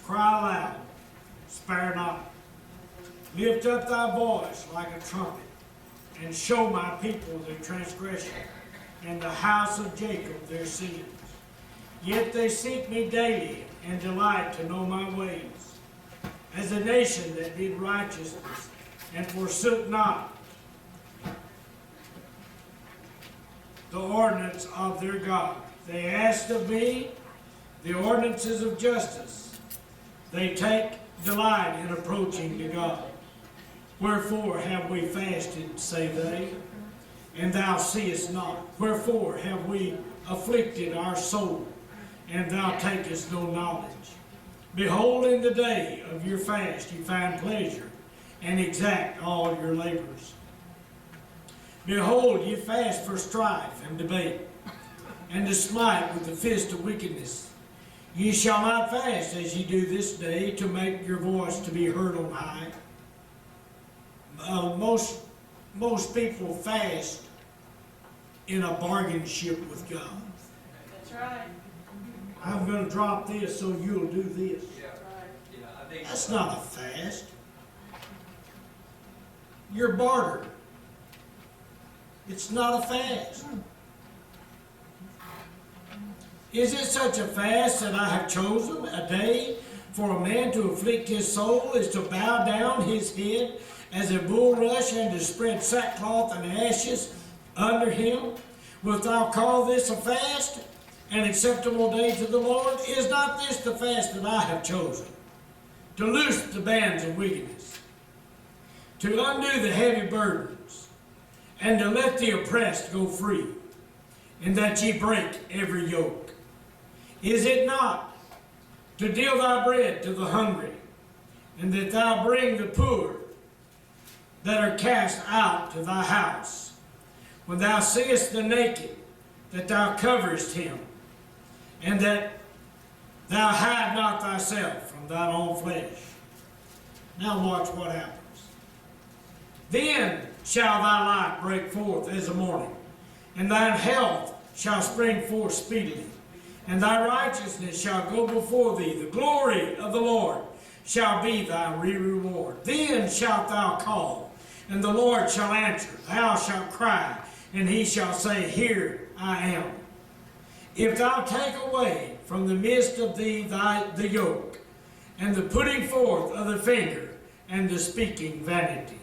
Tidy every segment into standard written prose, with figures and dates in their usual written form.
cry aloud, spare not. Lift up thy voice like a trumpet, and show my people their transgression, and the house of Jacob their sins. Yet they seek me daily, and delight to know my ways, as a nation that did righteousness, and forsook not the ordinance of their God. They asked of me the ordinances of justice. They take delight in approaching to God. Wherefore have we fasted, say they, and thou seest not? Wherefore have we afflicted our soul, and thou takest no knowledge? Behold, in the day of your fast you find pleasure, and exact all your labors. Behold, ye fast for strife and debate, and to smite with the fist of wickedness. Ye shall not fast as ye do this day, to make your voice to be heard on high. Most people fast in a bargain ship with God. That's right. I'm going to drop this so you'll do this. Yeah. That's not a fast. You're bartered. It's not a fast. Is it such a fast that I have chosen a day for a man to afflict his soul, is to bow down his head as a bulrush, and to spread sackcloth and ashes under him? Wilt thou call this a fast, an acceptable day to the Lord? Is not this the fast that I have chosen? To loose the bands of wickedness, to undo the heavy burdens, and to let the oppressed go free, and that ye break every yoke. Is it not to deal thy bread to the hungry, and that thou bring the poor that are cast out to thy house? When thou seest the naked, that thou coverest him, and that thou hide not thyself from thine own flesh. Now watch what happens. Then shall thy light break forth as the morning, and thine health shall spring forth speedily, and thy righteousness shall go before thee. The glory of the Lord shall be thy reward. Then shalt thou call, and the Lord shall answer. Thou shalt cry, and he shall say, Here I am. If thou take away from the midst of thee the yoke, and the putting forth of the finger, and the speaking vanity,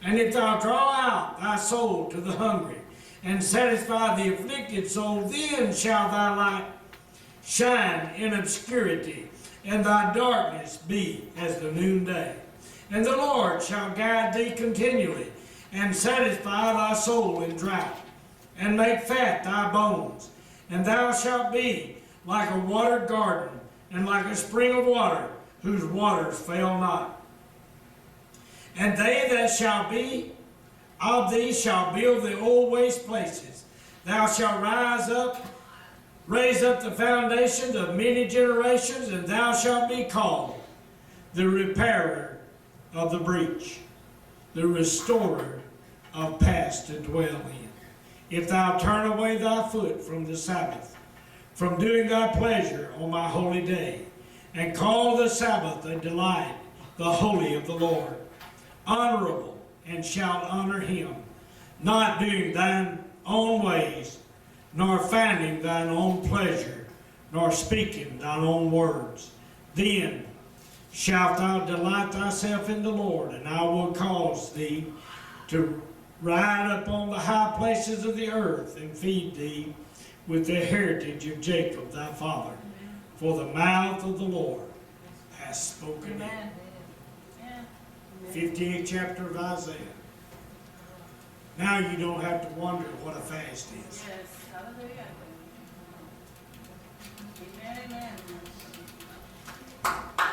and if thou draw out thy soul to the hungry, and satisfy the afflicted soul, then shall thy light shine in obscurity, and thy darkness be as the noonday. And the Lord shall guide thee continually, and satisfy thy soul in drought, and make fat thy bones. And thou shalt be like a watered garden, and like a spring of water, whose waters fail not. And they that shall be of thee shall build the old waste places. Thou shalt raise up the foundations of many generations, and thou shalt be called the repairer of the breach, the restorer of past to dwell in. If thou turn away thy foot from the Sabbath, from doing thy pleasure on my holy day, and call the Sabbath a delight, the holy of the Lord, honorable, and shalt honor him, not doing thine own ways, nor finding thine own pleasure, nor speaking thine own words. Then shalt thou delight thyself in the Lord, and I will cause thee to ride upon the high places of the earth, and feed thee with the heritage of Jacob thy father. For the mouth of the Lord has spoken it. 58th chapter of Isaiah. Now you don't have to wonder what a fast is. Yes, hallelujah. Amen, amen.